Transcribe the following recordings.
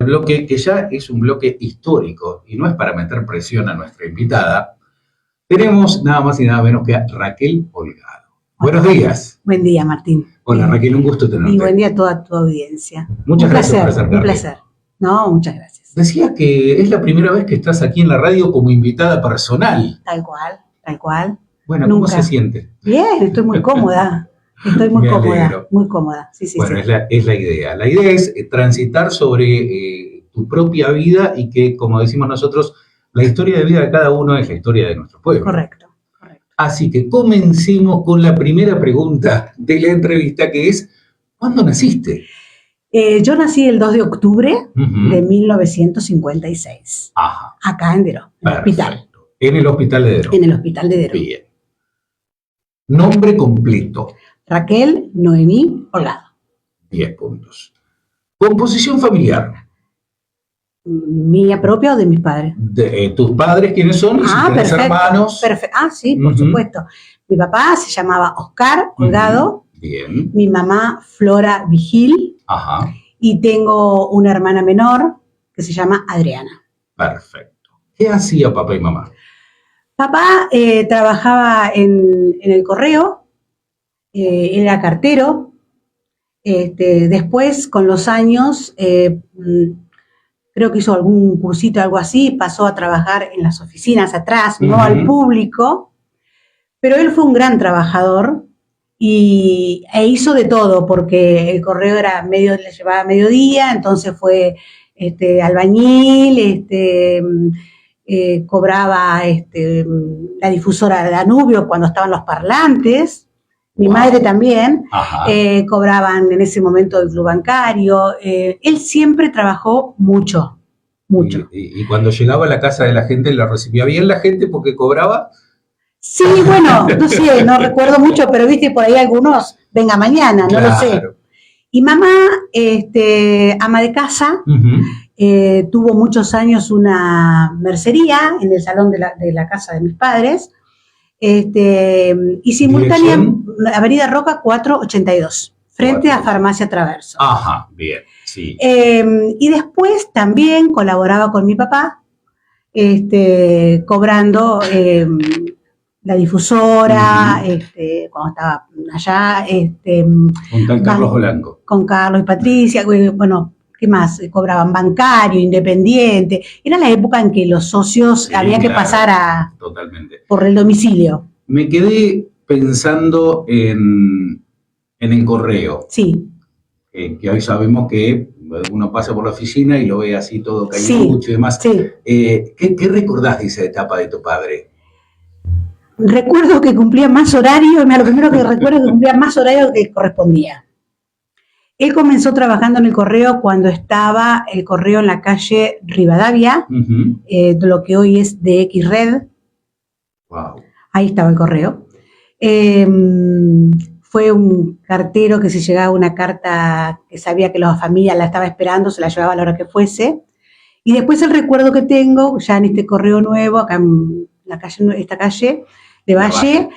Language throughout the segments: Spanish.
bloque que ya es un bloque histórico y no es para meter presión a nuestra invitada. Tenemos nada más y nada menos que a Raquel Holgado. Buenos días. Buen día, Martín. Hola, Raquel, un gusto tenerte. Y buen día a toda tu audiencia. Muchas gracias por acercarte. Un placer. No, muchas gracias. Decías que es la primera vez que estás aquí en la radio como invitada personal. Tal cual, tal cual. Bueno, ¿cómo se siente? Bien, estoy muy cómoda. Estoy muy cómoda, muy cómoda. Sí, bueno, sí. Es la idea. La idea es transitar sobre tu propia vida y que, como decimos nosotros, la historia de vida de cada uno es la historia de nuestro pueblo. Correcto. Así que comencemos con la primera pregunta de la entrevista, que es, ¿cuándo naciste? Yo nací el 2 de octubre de 1956. Ajá. Acá en Deró, en el hospital. En el hospital de Deró. En el hospital de Deró. Bien. Nombre completo. Raquel Noemí Holgado. 10 puntos. Composición familiar. ¿Mía propia o de mis padres? De tus padres, ¿quiénes son? Perfecto. Hermanos. Perfecto. Sí, por supuesto. Mi papá se llamaba Oscar Holgado. Bien. Mi mamá Flora Vigil. Ajá. Y tengo una hermana menor que se llama Adriana. Perfecto. ¿Qué hacía papá y mamá? Papá trabajaba en el correo, era cartero. Después, con los años, creo que hizo algún cursito, algo así, pasó a trabajar en las oficinas atrás, no al público, pero él fue un gran trabajador e hizo de todo, porque el correo le llevaba a mediodía, entonces fue albañil, cobraba la difusora de Danubio cuando estaban los parlantes. Mi madre también, cobraban en ese momento el club bancario. Él siempre trabajó mucho. ¿Y cuando llegaba a la casa de la gente, la recibía bien la gente porque cobraba? Sí, bueno, no sé, no recuerdo mucho, pero viste por ahí algunos, venga mañana, no lo sé. Y mamá, ama de casa, tuvo muchos años una mercería en el salón de la casa de mis padres. Y simultánea, Avenida Roca 482, frente a Farmacia Traverso. Ajá, bien, sí. Y después también colaboraba con mi papá, cobrando la difusora, cuando estaba allá. Con tal Carlos Blanco. Con Carlos y Patricia, bueno, ¿qué más? Cobraban bancario, independiente. Era la época en que los socios había que pasar por el domicilio. Me quedé pensando en el correo. Sí. Que hoy sabemos que uno pasa por la oficina y lo ve así todo caído y demás. Sí. ¿Qué recordás de esa etapa de tu padre? Recuerdo que cumplía más horario, lo primero que recuerdo es que cumplía más horario que correspondía. Él comenzó trabajando en el correo cuando estaba el correo en la calle Rivadavia, lo que hoy es DX Red. Wow. Ahí estaba el correo. Fue un cartero que si llegaba una carta que sabía que la familia la estaba esperando, se la llevaba a la hora que fuese. Y después el recuerdo que tengo, ya en este correo nuevo, acá en esta calle de Valle,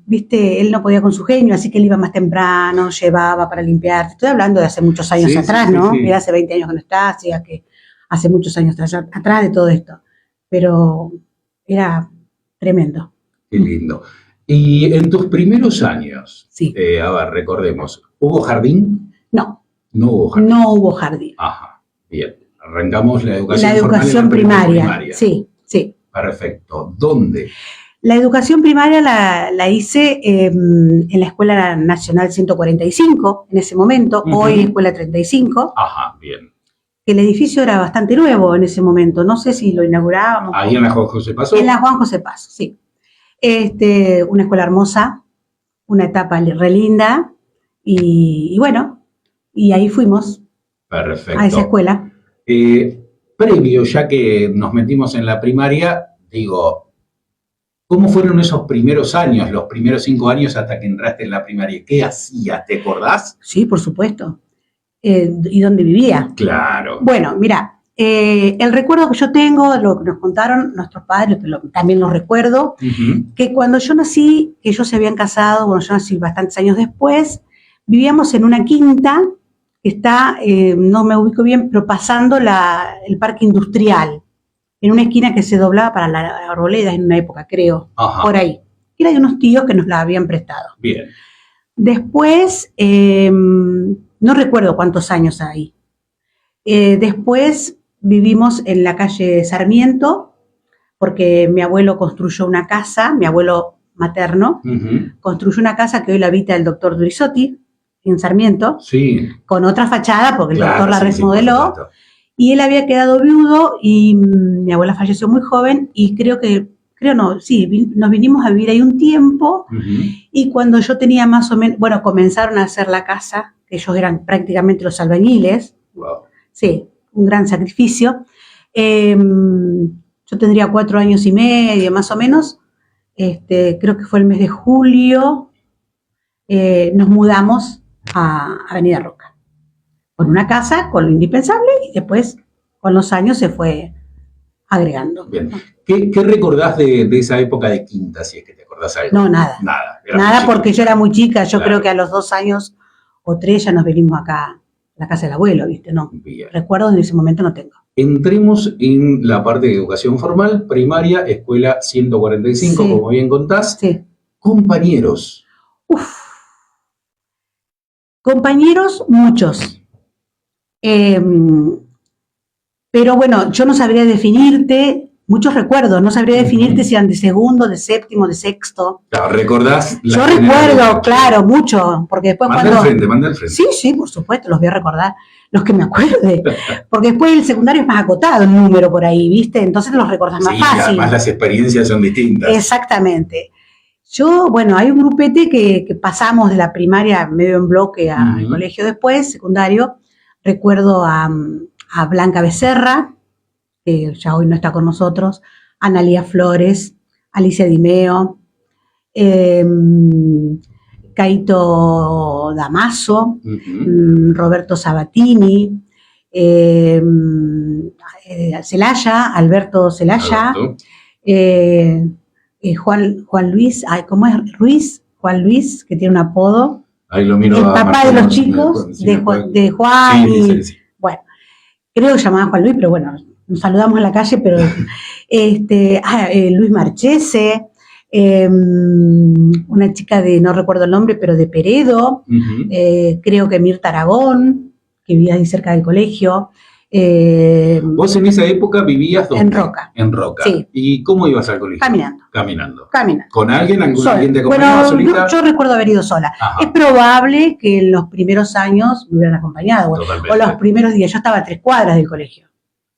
viste, él no podía con su genio, así que él iba más temprano, llevaba para limpiar. Estoy hablando de hace muchos años atrás, ¿no? Sí. Mira, hace 20 años que no está, así que hace muchos años atrás de todo esto. Pero era tremendo. Qué lindo. Y en tus primeros años, a ver, recordemos, ¿hubo jardín? No. No hubo jardín. No hubo jardín. Ajá, bien. Arrancamos la educación formal. La educación primaria. Sí. Perfecto. ¿Dónde? La educación primaria la hice en la Escuela Nacional 145, en ese momento, hoy Escuela 35. Ajá, bien. El edificio era bastante nuevo en ese momento, no sé si lo inaugurábamos. ¿Ahí en la Juan José Paso? En la Juan José Paso, sí. Una escuela hermosa, una etapa re linda, y bueno, y ahí fuimos. Perfecto. A esa escuela. Previo, ya que nos metimos en la primaria, digo, ¿cómo fueron esos primeros años, los primeros 5 años hasta que entraste en la primaria? ¿Qué hacías? ¿Te acordás? Sí, por supuesto. ¿Y dónde vivía? Claro. Bueno, mira, el recuerdo que yo tengo, lo que nos contaron nuestros padres, también lo recuerdo, que cuando yo nací, que ellos se habían casado, bueno, yo nací bastantes años después, vivíamos en una quinta que está, no me ubico bien, pero pasando el parque industrial, en una esquina que se doblaba para la Arboleda en una época, creo, Ajá. por ahí. Era de unos tíos que nos la habían prestado. Bien. Después, no recuerdo cuántos años ahí. Después vivimos en la calle Sarmiento, porque mi abuelo construyó una casa, mi abuelo materno, construyó una casa que hoy la habita el doctor Durizotti, en Sarmiento, sí, con otra fachada, porque el doctor la remodeló, sí, y él había quedado viudo, y mi abuela falleció muy joven, y nos vinimos a vivir ahí un tiempo, y cuando yo tenía más o menos, bueno, comenzaron a hacer la casa, ellos eran prácticamente los albañiles, wow. Sí, un gran sacrificio. Yo tendría 4 años y medio, más o menos, creo que fue el mes de julio, nos mudamos a Avenida Roca, con una casa, con lo indispensable, y después, con los años, se fue agregando. Bien. ¿Qué recordás de esa época de Quinta, si es que te acordás algo? No, nada. Nada, porque yo era muy chica, yo creo que a los 2 años o 3 ya nos venimos acá a la casa del abuelo, ¿viste? No, bien. Recuerdo en ese momento no tengo. Entremos en la parte de educación formal, primaria, escuela 145, como bien contás. Sí. Compañeros. Compañeros, muchos. Pero bueno, yo no sabría definirte, muchos recuerdos, no sabría definirte si eran de segundo, de séptimo, de sexto. Claro, ¿recordás? Yo recuerdo, claro, mucho, porque después manda al frente. Sí, por supuesto, los voy a recordar, los que me acuerde, porque después el secundario es más acotado el número por ahí, ¿viste? Entonces los recordás más fácil. Además las experiencias son distintas. Exactamente. Bueno, hay un grupete que pasamos de la primaria medio en bloque al colegio después, secundario. Recuerdo a Blanca Becerra, que ya hoy no está con nosotros, Analía Flores, Alicia Dimeo, Caito Damaso, Roberto Sabatini, Alberto Celaya, Juan Luis, ¿cómo es? Juan Luis, que tiene un apodo. Ahí lo miro. El papá de los chicos, de Juan. Sí. Bueno, creo que se llamaba Juan Luis, pero bueno, nos saludamos en la calle, pero Luis Marchese, una chica no recuerdo el nombre, pero de Peredo, creo que Mirta Aragón, que vivía ahí cerca del colegio. ¿Vos en esa época vivías dónde? En Roca. En Roca. Sí. ¿Y cómo ibas al colegio? Caminando. ¿Con alguien? ¿Alguien te acompañaba solita? Yo recuerdo haber ido sola. Ajá. Es probable que en los primeros años me hubieran acompañado. O los primeros días. Yo estaba a 3 cuadras del colegio.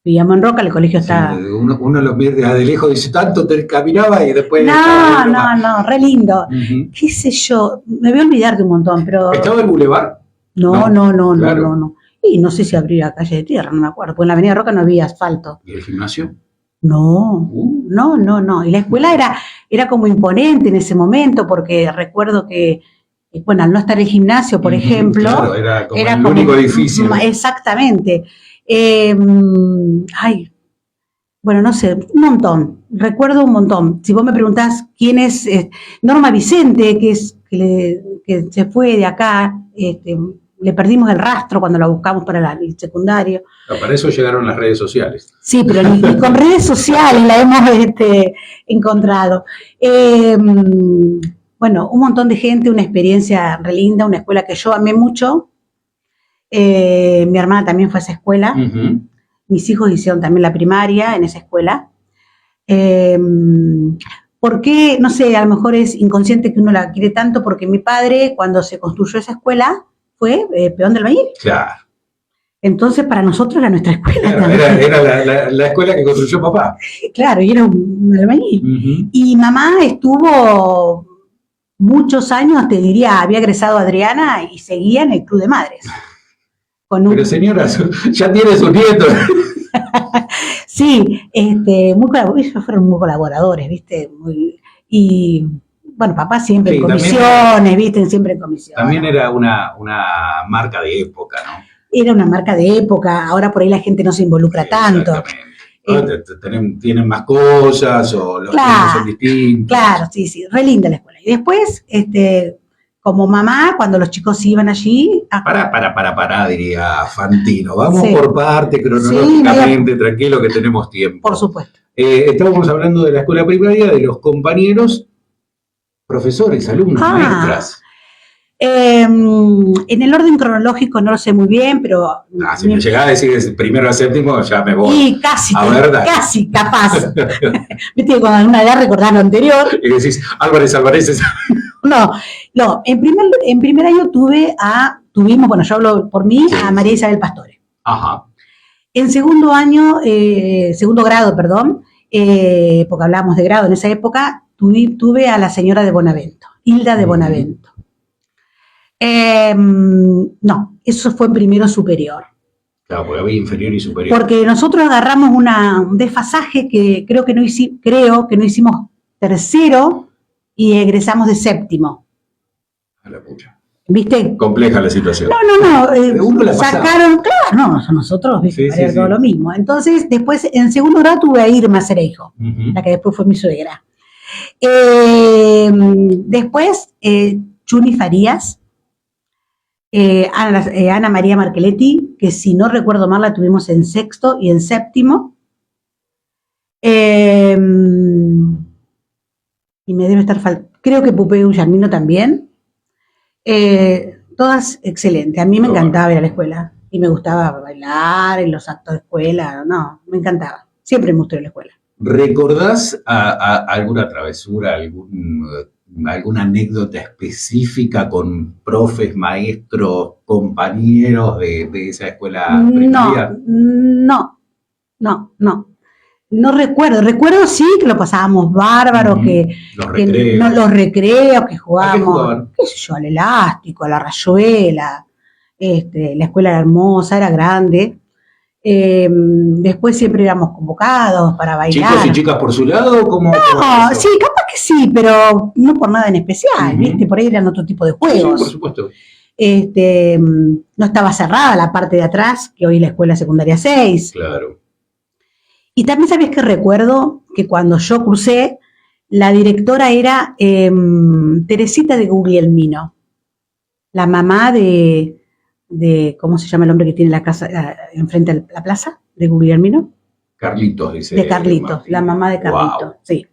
Vivíamos en Roca, el colegio está... Uno lo ve de lejos y dice, tanto te caminaba y después... No, re lindo. ¿Qué sé yo? Me voy a olvidar de un montón, pero... ¿Estaba el bulevar? No. Y no sé si abría calle de tierra, no me acuerdo, porque en la Avenida Roca no había asfalto. ¿Y el gimnasio? No. Y la escuela era como imponente en ese momento, porque recuerdo que, bueno, al no estar el gimnasio, por ejemplo... Claro, era como el único edificio. Exactamente. Bueno, no sé, un montón. Recuerdo un montón. Si vos me preguntás quién es Norma Vicente, que se fue de acá, le perdimos el rastro cuando la buscamos para el secundario. Para eso llegaron las redes sociales. Sí, pero ni con redes sociales la hemos encontrado. Bueno, un montón de gente, una experiencia re linda, una escuela que yo amé mucho. Mi hermana también fue a esa escuela. Mis hijos hicieron también la primaria en esa escuela. ¿Por qué? No sé, a lo mejor es inconsciente que uno la quiere tanto, porque mi padre, cuando se construyó esa escuela, fue peón del albañil. Claro. Entonces, para nosotros era nuestra escuela. Claro, era la escuela que construyó papá. Claro, y era un albañil. Y mamá estuvo muchos años, te diría, había egresado Adriana y seguía en el Club de Madres. Pero señora, ya tiene sus nietos. Sí, ellos fueron muy colaboradores, ¿viste? Y bueno, papá siempre en comisiones, ¿viste? Siempre en comisiones. También era una marca de época, ¿no? Era una marca de época, ahora por ahí la gente no se involucra tanto. Tienen más cosas o los tiempos son distintos. Claro, sí, re linda la escuela. Y después, como mamá, cuando los chicos iban allí... Para, diría Fantino. Vamos Sí. por parte, cronológicamente, Sí, tranquilo que tenemos tiempo. por supuesto. Estábamos hablando de la escuela primaria, de los compañeros, profesores, alumnos, maestras. En el orden cronológico no lo sé muy bien, pero... Si me llegás a decir primero a séptimo, ya me voy. Y casi, casi, capaz. Viste que cuando en una edad recordás lo anterior. Y decís, Álvarez. No, en primer año tuvimos, bueno, yo hablo por mí, Sí. a María Isabel Pastore. Ajá. En segundo grado, porque hablábamos de grado en esa época, tuve a la señora de Bonavento, Hilda de Bonavento. No, eso fue en primero superior. Claro, porque había inferior y superior. Porque nosotros agarramos un desfasaje que creo que no hicimos tercero y egresamos de séptimo. A la pucha. ¿Viste? Compleja la situación. No. Sacaron, claro, no, nosotros, ¿viste? Sí, todo lo mismo. Entonces, después, en segundo grado tuve a Irma Cereijo, la que después fue mi suegra. Después, Chuni Farías, Ana María Marcheletti, que si no recuerdo mal la tuvimos en sexto y en séptimo. Y me debe estar faltando, creo que Pupé Ullarmino también. Todas excelentes. A mí me encantaba ir a la escuela y me gustaba bailar en los actos de escuela. No, me encantaba. Siempre me gustó ir a la escuela. ¿Recordás alguna travesura, alguna anécdota específica con profes, maestros, compañeros de esa escuela primaria? No recuerdo. Recuerdo sí que lo pasábamos bárbaro, los recreos, que jugábamos, qué sé yo, al elástico, a la rayuela. La escuela era hermosa, era grande. Después siempre éramos convocados para bailar. ¿Chicos y chicas por su lado? ¿Cómo sí, capaz que sí, pero no por nada en especial, ¿viste? Por ahí eran otro tipo de juegos. Sí, por supuesto. No estaba cerrada la parte de atrás, que hoy es la escuela secundaria 6. Claro. Y también sabés que recuerdo que cuando yo crucé, la directora era Teresita de Guglielmino, la mamá de ¿cómo se llama el hombre que tiene la casa enfrente a la plaza de Guglielmino? Carlitos, dice. De Carlitos, Martín. la mamá de Carlitos, Wow. sí.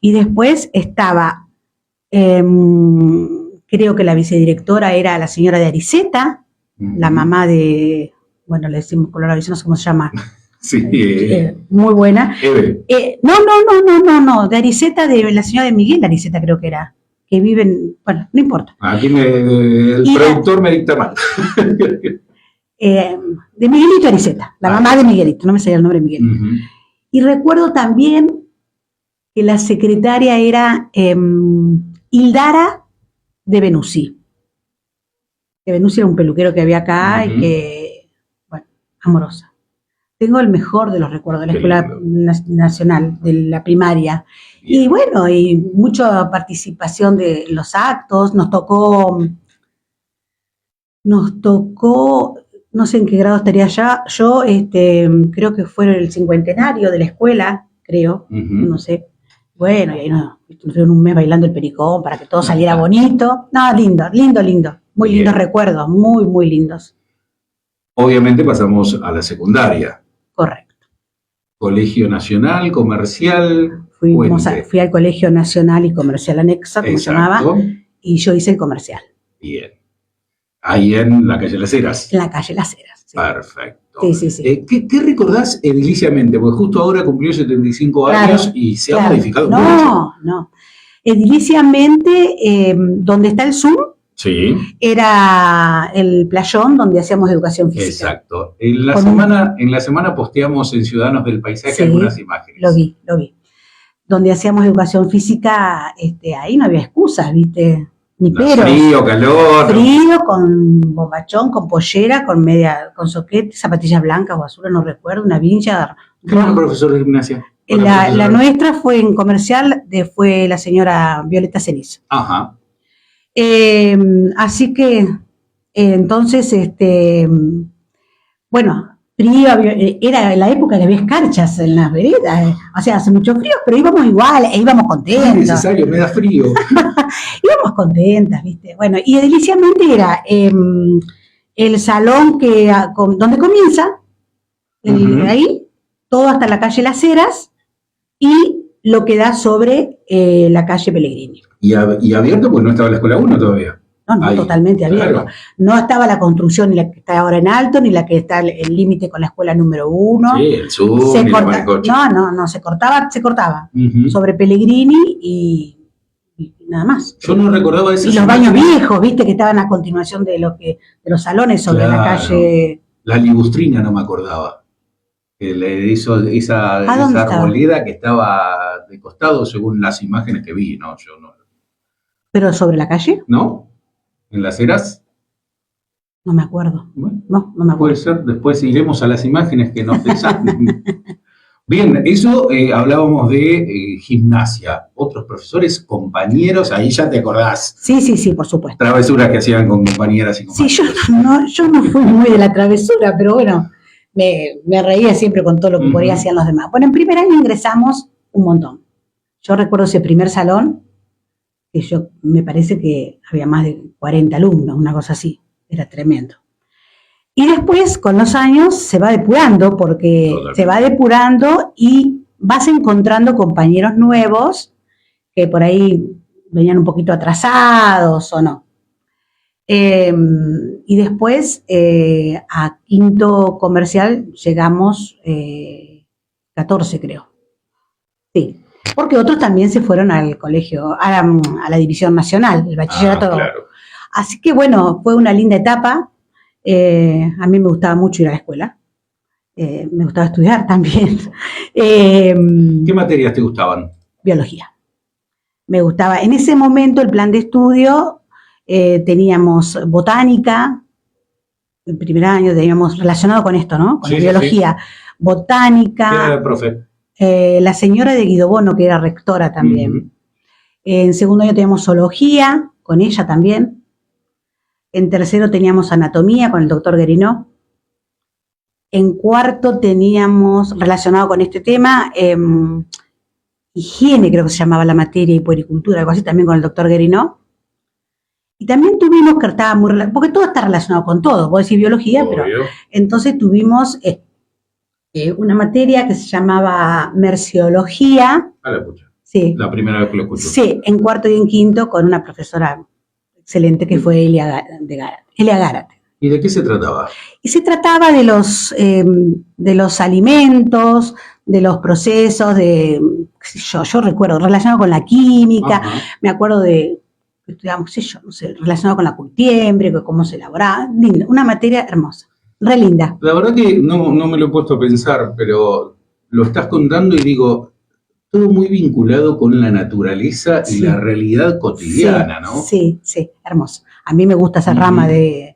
Y después estaba, creo que la vicedirectora era la señora de Ariceta, la mamá de, bueno, le decimos color no sé cómo se llama. Sí. Muy buena. Eve. No, de Ariceta, de la señora de Miguel Ariceta creo que era, que viven, bueno, no importa. Aquí el productor me dicta mal. De Miguelito Ariceta, la mamá de Miguelito, no me salía el nombre de Miguelito. Y recuerdo también que la secretaria era Hildara de Benussi. Que Benussi era un peluquero que había acá y que, bueno, amorosa. Tengo el mejor de los recuerdos de la Escuela Nacional, de la primaria. Bien. Y bueno, y mucha participación de los actos. Nos tocó, no sé en qué grado estaría ya, yo creo que fue el 50º de la escuela, creo, no sé. Bueno, y ahí nos tuvieron un mes bailando el pericón para que todo saliera bonito. No, lindo. Muy lindos recuerdos, muy lindos. Obviamente pasamos a la secundaria. Correcto. Colegio Nacional, Comercial. Fui al Colegio Nacional y Comercial Anexo, como se llamaba, y yo hice el comercial. Bien. Ahí en la calle Las Heras. En la calle Las Heras. Sí. Perfecto. Sí. ¿Qué recordás ediliciamente? Porque justo ahora cumplió 75 años y se ha modificado mucho. No. Ediliciamente, donde está el Zoom, sí, era el playón donde hacíamos educación física. Exacto. En la semana posteamos en Ciudadanos del Paisaje algunas imágenes. Lo vi. Donde hacíamos educación física, ahí no había excusas, ¿viste? Ni peros. Frío, calor. Frío, con bombachón, con pollera, con soquete, zapatillas blancas o azules, no recuerdo, una vincha. ¿Qué era el profesor de gimnasia? La nuestra fue en comercial, fue la señora Violeta Cenizo. Ajá. Así que, entonces, bueno, frío, era la época que había escarchas en las veredas, o sea, hace mucho frío, pero íbamos igual, e íbamos contentos. No es necesario, me da frío. Íbamos estábamos contentas, ¿viste? Bueno, y ediliciamente era el salón donde comienza, ahí, todo hasta la calle Las Heras, y lo que da sobre la calle Pellegrini. Y abierto porque no estaba la escuela 1 todavía. No, ahí, totalmente abierto. Claro. No estaba la construcción ni la que está ahora en Alto, ni la que está el límite con la escuela número 1. Sí, el sur, ni no, se cortaba. Sobre Pellegrini y nada más. Yo no recordaba eso. Y los baños viejos, viste, que estaban a continuación de los salones sobre la calle. La Ligustrina no me acordaba. Que le hizo esa arboleda que estaba de costado según las imágenes que vi, ¿no? Yo no. ¿Pero sobre la calle? ¿No? ¿En Las Heras? No me acuerdo. Bueno, no me acuerdo. Puede ser, después iremos a las imágenes que nos desatan. Bien, eso hablábamos de gimnasia. Otros profesores, compañeros, ahí ya te acordás. Sí, por supuesto. Travesuras que hacían con compañeras y compañeros. Sí, yo no fui muy de la travesura, pero bueno, me reía siempre con todo lo que por ahí hacían los demás. Bueno, en primer año ingresamos un montón. Yo recuerdo ese primer salón, que me parece que había más de 40 alumnos, una cosa así, era tremendo. Y después, con los años, se va depurando, porque se va depurando y vas encontrando compañeros nuevos que por ahí venían un poquito atrasados o no. Y después, a quinto comercial, llegamos 14, creo. Sí. Porque otros también se fueron al colegio, a la división nacional, el bachillerato. Claro. Así que bueno, fue una linda etapa. A mí me gustaba mucho ir a la escuela. Me gustaba estudiar también. ¿Qué materias te gustaban? Biología. Me gustaba. En ese momento el plan de estudio, teníamos botánica. El primer año teníamos relacionado con esto, ¿no? Con la biología. Sí. Botánica. ¿Quién era el profe? La señora de Guido Bono, que era rectora también. En segundo año teníamos zoología, con ella también. En tercero teníamos anatomía, con el doctor Guerinó. En cuarto teníamos, relacionado con este tema, higiene, creo que se llamaba la materia, y puericultura, algo así, también con el doctor Guerinó. Y también tuvimos, que estaba muy relacionado, porque todo está relacionado con todo, vos decís biología, obvio. Pero entonces tuvimos una materia que se llamaba merciología. La pucha. Sí. La primera vez que lo escucho. Sí, en cuarto y en quinto con una profesora excelente que fue Elia Gárate. ¿Y de qué se trataba? Y se trataba de los alimentos, de los procesos, yo recuerdo, relacionado con la química. Ajá. Me acuerdo de, estudiamos, relacionado con la curtiembre, cómo se elaboraba. Linda, una materia hermosa. Re linda. La verdad que no me lo he puesto a pensar, pero lo estás contando y digo, todo muy vinculado con la naturaleza y la realidad cotidiana, ¿no? Sí, hermoso. A mí me gusta esa rama del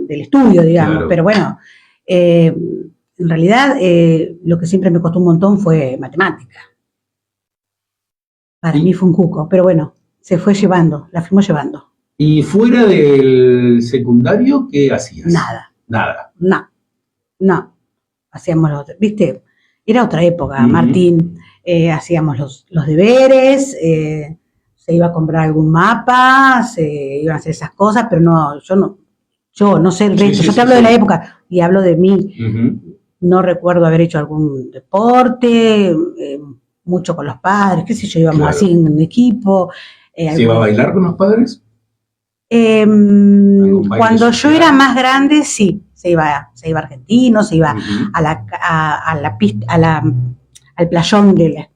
estudio, digamos, claro. Pero bueno, en realidad lo que siempre me costó un montón fue matemática. Para mí fue un cuco, pero bueno, se fue llevando, la fuimos llevando. ¿Y fuera del secundario qué hacías? Nada. No. Hacíamos ¿viste? Era otra época, Martín. Hacíamos los deberes, se iba a comprar algún mapa, se iban a hacer esas cosas, pero yo no sé el resto. Yo te hablo de la época y hablo de mí. No recuerdo haber hecho algún deporte, mucho con los padres, qué sé yo, íbamos así en equipo. ¿Se iba a bailar con los padres? Cuando yo era más grande, sí, se iba a Argentino, se iba al playón del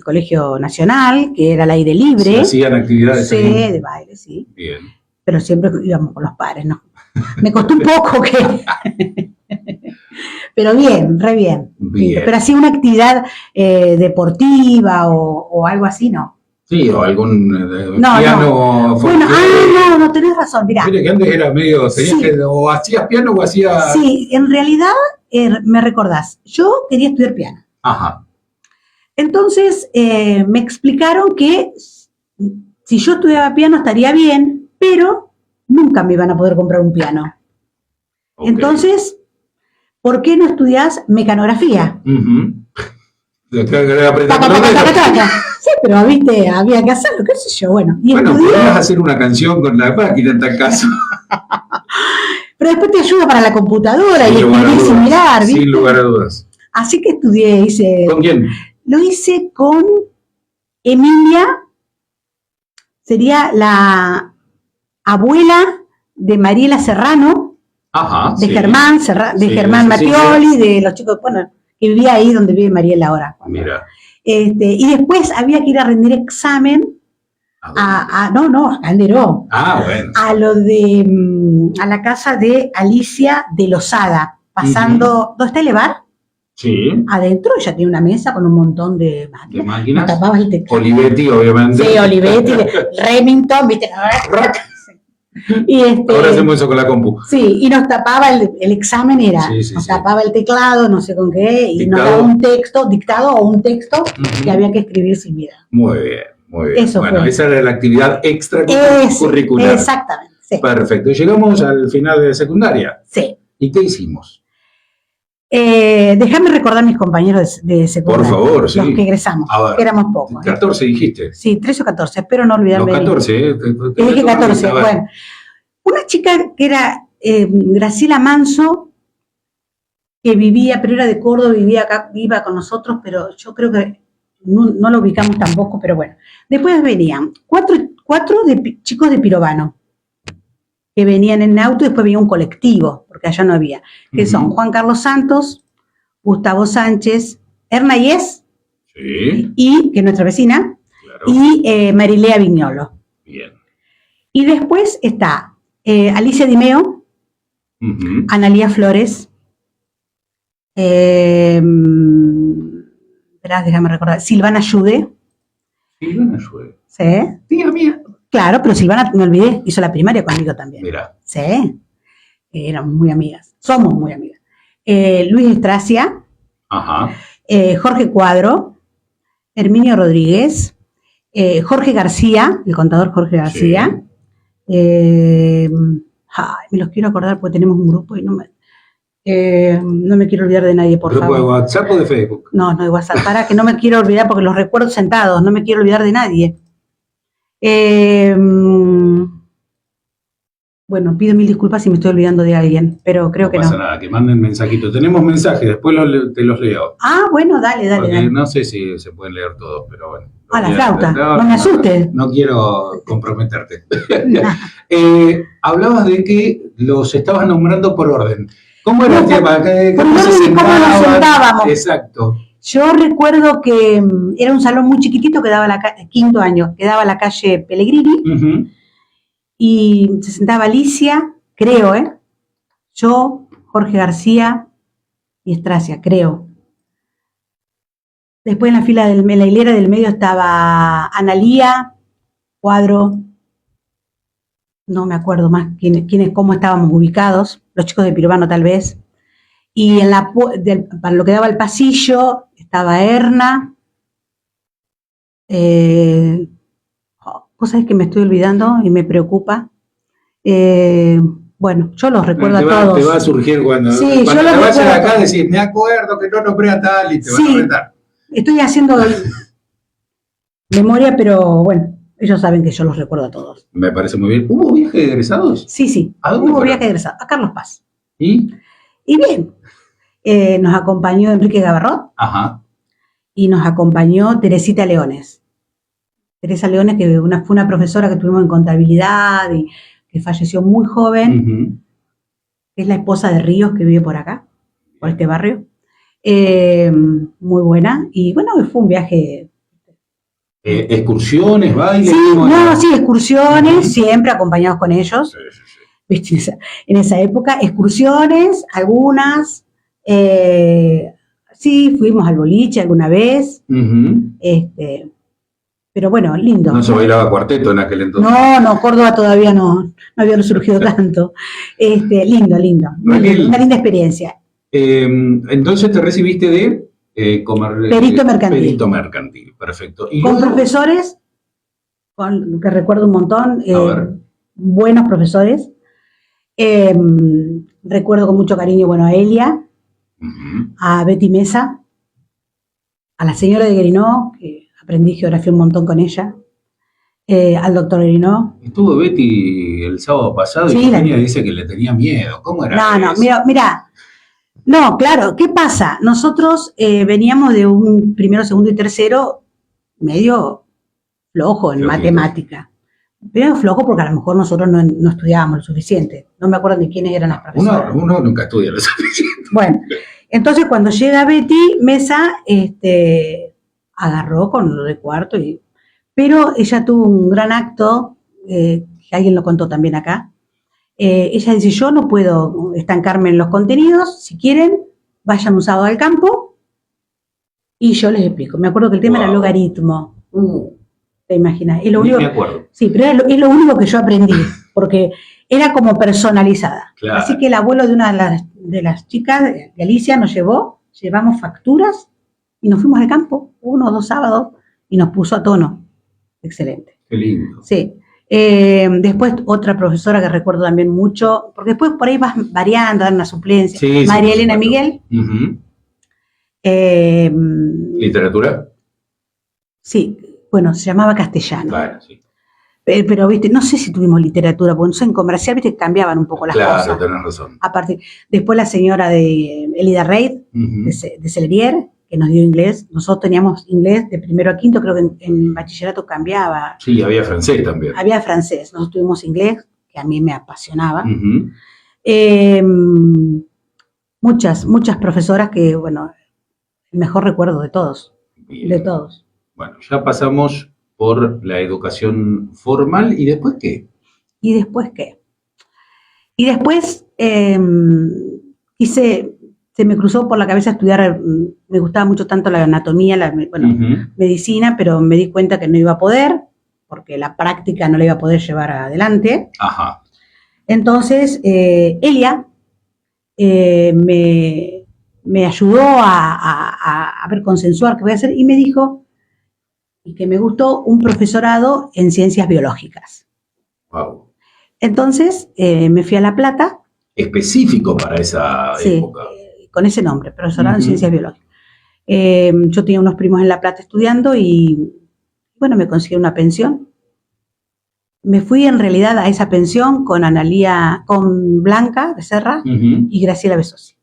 Colegio Nacional, que era al aire libre. ¿Se hacían actividades? Sí, de baile, sí. Bien. Pero siempre íbamos con los padres, ¿no? Me costó un poco pero bien, re bien. Pero así una actividad deportiva o algo así, no. Sí, o algún piano. Bueno, no, tenés razón, mirá. Mire que antes era medio, o hacías piano o hacías... Sí, en realidad, me recordás, yo quería estudiar piano. Ajá. Entonces, me explicaron que si yo estudiaba piano estaría bien, pero nunca me iban a poder comprar un piano. Okay. Entonces, ¿por qué no estudiás mecanografía? Sí, pero viste, había que hacerlo, qué sé yo, bueno. Y bueno, estudié, podrías hacer una canción con la máquina en tal caso. pero después te ayuda para la computadora Sin y lugar a escribir dudas, similar, ¿viste? sin lugar a dudas. Así que estudié, ¿Con quién? lo hice con Emilia, sería la abuela de Mariela Serrano, Ajá, de sí. Germán, Sí, Germán sí, sí, Mattioli, de los chicos, bueno, que vivía ahí donde vive Mariela ahora. Mira. Y después había que ir a rendir examen no, a Calderó. Ah, bueno. A la casa de Alicia de Lozada, pasando, ¿dónde está el bar? Sí. Adentro ella tiene una mesa con un montón de máquinas. De máquinas. No tapabas el teclado. Olivetti, obviamente. Sí, Olivetti, Remington, ¿viste? Y ahora hacemos eso con la compu. Sí, y nos tapaba el examen, nos tapaba el teclado, no sé con qué, y dictado. nos daba un texto, dictado o un texto que había que escribir sin mirar. Muy bien, muy bien. Eso bueno, fue. Esa era la actividad extracurricular. Exactamente. Sí. Perfecto. Llegamos al final de secundaria. Sí. ¿Y qué hicimos? Déjame recordar mis compañeros de secundaria. Por favor, sí. Los que egresamos, que éramos pocos. 14 dijiste. Sí, 13 o 14, espero no olvidarme. Los 14, Te dije 14, bueno. Una chica que era Graciela Manso, que vivía, pero era de Córdoba, vivía acá, iba con nosotros, pero yo creo que no lo ubicamos tampoco, pero bueno. Después venían cuatro chicos de Pirovano, que venían en auto, y después venía un colectivo, porque allá no había, que son Juan Carlos Santos, Gustavo Sánchez, Hernayes, sí. y que es nuestra vecina, claro. Y Marilea Viñolo. Bien. Y después está Alicia Dimeo, Analía Flores, déjame recordar, Silvana Ayude. Silvana Ayude. Sí. Tía mía. Claro, pero Silvana, me olvidé, hizo la primaria conmigo también. Mira. Sí. Éramos muy amigas, somos muy amigas. Luis Estracia. Ajá. Jorge Cuadro, Herminio Rodríguez, Jorge García, el contador Jorge García. Sí. Me los quiero acordar porque tenemos un grupo y no me quiero olvidar de nadie, por favor. ¿Grupo de WhatsApp o de Facebook? No, de WhatsApp. Para que no me quiero olvidar porque los recuerdo sentados, no me quiero olvidar de nadie. Bueno, pido mil disculpas si me estoy olvidando de alguien, pero creo que no. No pasa nada, que manden mensajitos. Tenemos mensajes, después te los leo. Ah, bueno, dale. No sé si se pueden leer todos, pero bueno. La flauta, no me asustes. No quiero comprometerte. Hablabas de que los estabas nombrando por orden. ¿Cómo era el tema? ¿Cómo nos sentábamos? Exacto. Yo recuerdo que era un salón muy chiquitito que daba quinto año, que daba la calle Pellegrini, y se sentaba Alicia, creo, yo, Jorge García y Estracia, creo. Después en la hilera del medio estaba Analía, Cuadro, no me acuerdo más cómo estábamos ubicados, los chicos de Pirovano tal vez. Y para lo que daba el pasillo estaba Erna. Vos sabés que me estoy olvidando y me preocupa. Bueno, yo los recuerdo a todos. Te va a surgir cuando te vayas de acá a decir, me acuerdo que no nombré a tal y te van a retar. Estoy haciendo memoria, pero bueno, ellos saben que yo los recuerdo a todos. Me parece muy bien. ¿Hubo viaje de egresados? Sí. Hubo viaje de egresados. A Carlos Paz. ¿Y bien. Nos acompañó Enrique Gavarrot. Ajá. Y nos acompañó Teresita Leones. Teresa Leones, que fue una profesora que tuvimos en contabilidad y que falleció muy joven, que es la esposa de Ríos, que vive por acá, por este barrio. Muy buena. Y bueno, fue un viaje. ¿Excursiones, bailes? Sí, excursiones, siempre acompañados con ellos. Sí. ¿Viste? En esa época, excursiones, algunas. Sí, fuimos al boliche alguna vez. Pero bueno, lindo. ¿No se bailaba cuarteto en aquel entonces? No, Córdoba todavía no había surgido tanto. Lindo. Raquel, una linda experiencia. Entonces te recibiste de Perito mercantil. Perito mercantil, perfecto. ¿Y con profesores, que recuerdo un montón, buenos profesores. Recuerdo con mucho cariño, a Elia, a Betty Mesa, a la señora de Guerinó, que aprendí geografía un montón con ella. Al doctor Erinó. Estuvo Betty el sábado pasado y Eugenia dice que le tenía miedo. ¿Cómo era eso? Mira. No, claro, ¿qué pasa? Nosotros veníamos de un primero, segundo y tercero medio flojo en matemática. Pero flojo porque a lo mejor nosotros no estudiábamos lo suficiente. No me acuerdo ni quiénes eran las profesoras. Uno nunca estudia lo suficiente. Bueno, entonces cuando llega Betty Mesa, agarró con lo de cuarto, pero ella tuvo un gran acto, que alguien lo contó también acá. Ella dice, yo no puedo estancarme en los contenidos, si quieren, vayan un sábado al campo y yo les explico. Me acuerdo que el tema era logaritmo. ¿Te imaginas? Es lo único, me acuerdo. Sí, pero es lo único que yo aprendí, porque era como personalizada. Claro. Así que el abuelo de una de las chicas, de Alicia, nos llevamos facturas y nos fuimos al campo, 1 o 2 sábados, y nos puso a tono. Excelente. Qué lindo. Sí. Después otra profesora que recuerdo también mucho, porque después por ahí vas variando, dan una suplencia. Sí, María Elena Miguel. ¿Literatura? Sí, bueno, se llamaba castellano. Bueno, sí. Pero, viste, no sé si tuvimos literatura, porque en comercial, viste, cambiaban un poco las cosas. Claro, tenés razón. Aparte, después la señora de Elida Reid, de Celerier, que nos dio inglés. Nosotros teníamos inglés de primero a quinto, creo que en bachillerato cambiaba. Sí, había francés también. Había francés, nosotros tuvimos inglés, que a mí me apasionaba. Muchas profesoras que, bueno, el mejor recuerdo de todos. Bien. De todos. Bueno, ya pasamos por la educación formal, ¿y después qué? ¿Y después qué? Y después se me cruzó por la cabeza estudiar, me gustaba mucho tanto la anatomía, medicina, pero me di cuenta que no iba a poder, porque la práctica no la iba a poder llevar adelante. Ajá. Entonces, Elia me ayudó a ver, consensuar qué voy a hacer, y me dijo, y que me gustó, un profesorado en ciencias biológicas. Wow. Entonces, me fui a La Plata. Específico para esa época. Con ese nombre, profesorado en ciencias biológicas. Yo tenía unos primos en La Plata estudiando y, bueno, me conseguí una pensión. Me fui en realidad a esa pensión con con Blanca Becerra y Graciela Besosi.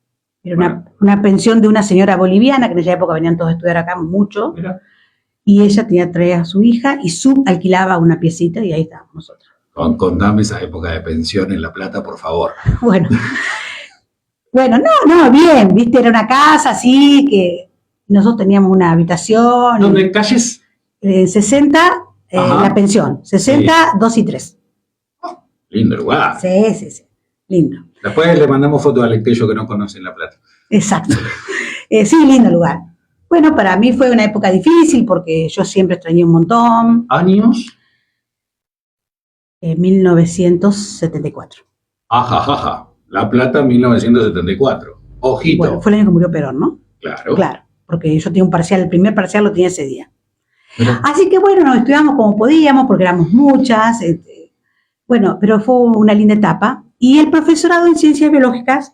Era una pensión de una señora boliviana, que en esa época venían todos a estudiar acá mucho. Mira. Y ella traía a su hija y alquilaba una piecita y ahí estábamos nosotros. Contame esa época de pensión en La Plata, por favor. Bueno, bien, viste, era una casa así, que nosotros teníamos una habitación. ¿Dónde calles? 60, la pensión, 60, sí. 2 y 3. Oh, lindo lugar. Sí, lindo. Después le mandamos fotos al Lectello que no conoce La Plata. Exacto. Sí, lindo lugar. Bueno, para mí fue una época difícil porque yo siempre extrañé un montón. ¿Años? 1974. Ajá. La Plata, 1974. Ojito. Bueno, fue el año que murió Perón, ¿no? Claro. Claro, porque yo tenía un parcial, el primer parcial lo tenía ese día. Así que bueno, nos estudiamos como podíamos porque éramos muchas. Bueno, pero fue una linda etapa. Y el profesorado en ciencias biológicas,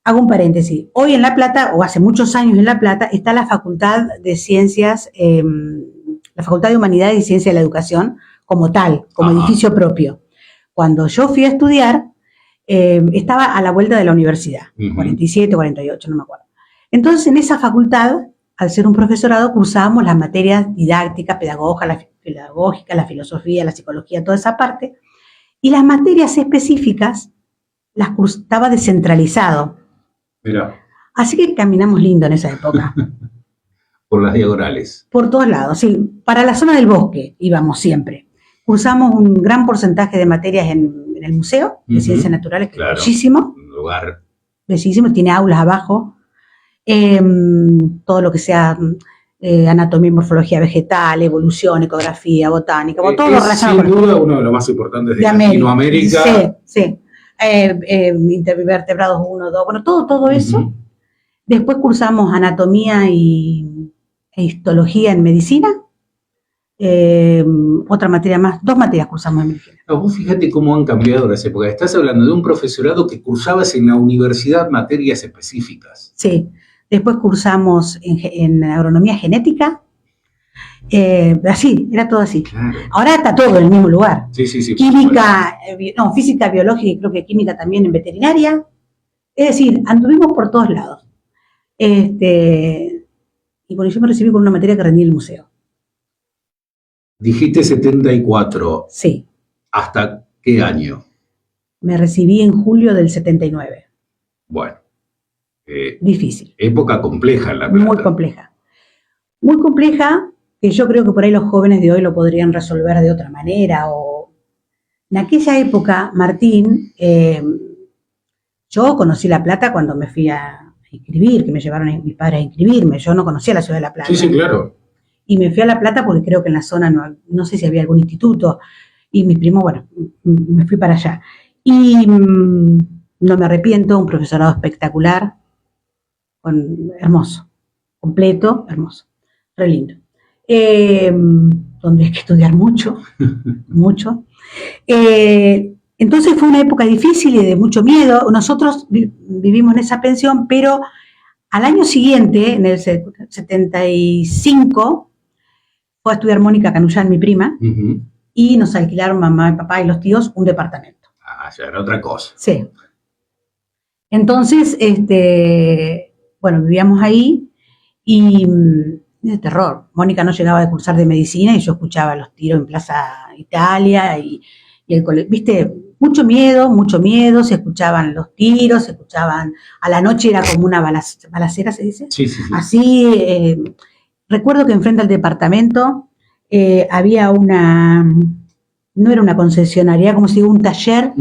hago un paréntesis. Hoy en La Plata, o hace muchos años en La Plata, está la Facultad de Ciencias, la Facultad de Humanidades y Ciencias de la Educación, como tal, como edificio propio. Cuando yo fui a estudiar, estaba a la vuelta de la universidad, 47, 48, no me acuerdo. Entonces, en esa facultad, al ser un profesorado, cursábamos las materias didácticas, pedagógica, la filosofía, la psicología, toda esa parte, y las materias específicas las cursaba descentralizado. Mira. Así que caminamos lindo en esa época. Por las diagonales. Por todos lados, sí. Para la zona del bosque íbamos siempre. Cursamos un gran porcentaje de materias en el Museo de Ciencias Naturales, que es bellísimo. Un lugar. Bellísimo, tiene aulas abajo. Todo lo que sea anatomía y morfología vegetal, evolución, ecografía, botánica, todo lo relacionado sin duda uno de los más importantes de Latinoamérica. Sí. Intervertebrados 1, 2, bueno, todo eso. Después cursamos anatomía e histología en medicina. Otra materia más, 2 materias cursamos en medicina. No, vos fíjate cómo han cambiado las épocas. Estás hablando de un profesorado que cursabas en la universidad materias específicas. Sí, Después cursamos en agronomía genética. Así, era todo así. Claro. Ahora está todo en el mismo lugar. Sí, sí, sí. Química, física, biológica y creo que química también en veterinaria. Es decir, anduvimos por todos lados. Y bueno, yo me recibí con una materia que rendí en el museo. Dijiste 74. Sí. ¿Hasta qué año? Me recibí en julio del 79. Bueno. Difícil. Época compleja en La Plata. Muy compleja. Muy compleja, que yo creo que por ahí los jóvenes de hoy lo podrían resolver de otra manera. En aquella época, Martín, yo conocí La Plata cuando me fui a inscribir, que me llevaron mis padres a inscribirme. Yo no conocía la ciudad de La Plata. Sí, sí, claro. Y me fui a La Plata porque creo que en la zona no sé si había algún instituto. Y mis primos, bueno, me fui para allá. Y no me arrepiento, un profesorado espectacular, hermoso, completo, hermoso, re lindo. Donde hay que estudiar mucho, mucho. Entonces fue una época difícil y de mucho miedo. Nosotros vivimos en esa pensión, pero al año siguiente, en el 75, fue a estudiar Mónica Canullán, mi prima, y nos alquilaron mamá, mi papá y los tíos un departamento. Ah, ya era otra cosa. Sí. Entonces, bueno, vivíamos ahí y de terror. Mónica no llegaba de cursar de medicina y yo escuchaba los tiros en Plaza Italia y el colegio, viste, mucho miedo, se escuchaban los tiros, se escuchaban, a la noche era como una balacera, ¿se dice? Sí, sí, sí. Así, recuerdo que enfrente al departamento había no era una concesionaria, como si un taller,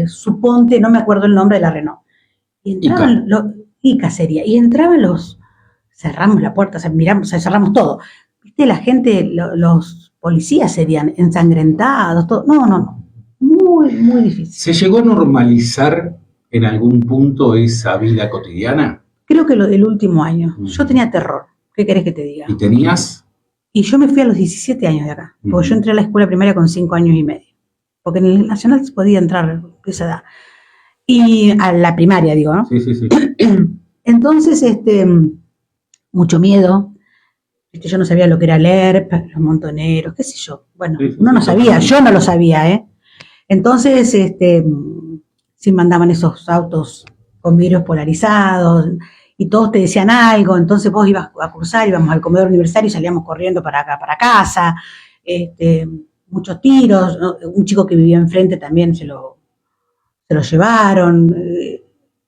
suponte, no me acuerdo el nombre de la Renault. Y entraban Ica sería, y entraban cerramos la puerta, cerramos todo. Viste, la gente, los policías serían ensangrentados, todo. No, muy, muy difícil. ¿Se llegó a normalizar en algún punto esa vida cotidiana? Creo que el último año. Yo tenía terror, ¿qué querés que te diga? ¿Y tenías? Y yo me fui a los 17 años de acá, porque yo entré a la escuela primaria con 5 años y medio, porque en el Nacional se podía entrar a esa edad. Y a la primaria, digo, ¿no? Sí, sí, sí. Entonces, mucho miedo. Yo no sabía lo que era leer, los montoneros, qué sé yo. Bueno, sí, uno no sabía, yo no lo sabía, ¿eh? Entonces, sí mandaban esos autos con vidrios polarizados y todos te decían algo, entonces vos ibas a cursar, íbamos al comedor universitario y salíamos corriendo para acá, para casa. Muchos tiros, ¿no? Un chico que vivía enfrente también se lo llevaron,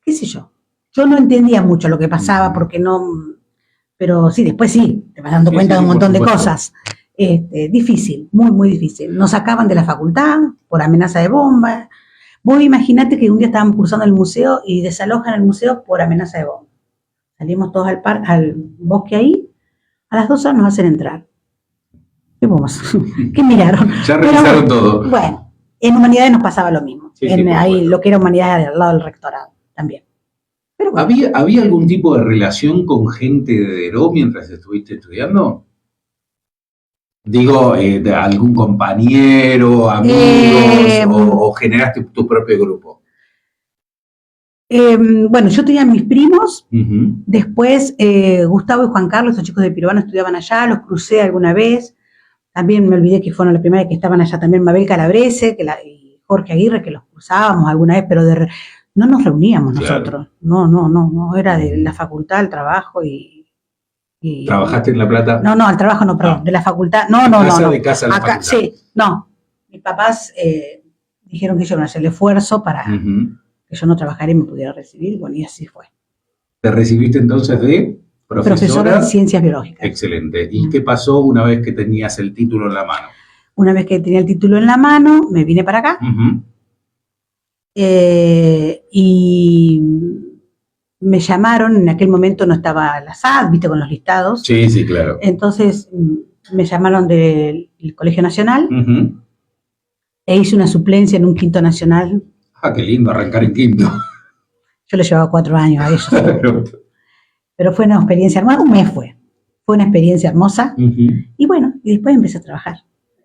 qué sé yo. Yo no entendía mucho lo que pasaba porque no, pero sí, después sí, te vas dando cuenta de un montón de cosas. Difícil, muy, muy difícil. Nos sacaban de la facultad por amenaza de bomba. Vos imaginate que un día estábamos cursando el museo y desalojan el museo por amenaza de bomba. Salimos todos al bosque ahí, a las 2 horas nos hacen entrar. ¿Qué vamos? ¿Qué miraron? Ya revisaron todo. Bueno, en humanidades nos pasaba lo mismo. Sí, ahí lo que era humanidades al lado del rectorado también. Pero bueno. ¿Había algún tipo de relación con gente de Deró mientras estuviste estudiando? Digo, de algún compañero, amigos, o generaste tu propio grupo. Bueno, yo tenía mis primos, después Gustavo y Juan Carlos, esos chicos de Pirovano, estudiaban allá, los crucé alguna vez. También me olvidé que fueron la primera que estaban allá también Mabel Calabrese y Jorge Aguirre, que los cruzábamos alguna vez, pero no nos reuníamos nosotros. Claro. No, era de la facultad, el trabajo y ¿Trabajaste en La Plata? No, al trabajo no, perdón, de la facultad. No. De casa a la facultad. Sí, no. Mis papás dijeron que ellos iban a hacer el esfuerzo para que yo no trabajara y me pudiera recibir, bueno, y así fue. ¿Te recibiste entonces de profesora de Ciencias Biológicas? Excelente. ¿Y qué pasó una vez que tenías el título en la mano? Una vez que tenía el título en la mano, me vine para acá. Y me llamaron, en aquel momento no estaba la SAD, viste, con los listados. Sí, claro. Entonces me llamaron del Colegio Nacional e hice una suplencia en un quinto nacional. Ah, qué lindo arrancar en quinto. Yo le llevaba 4 años a ellos. Pero fue una experiencia hermosa, un mes fue una experiencia hermosa. Y bueno, y después empecé a trabajar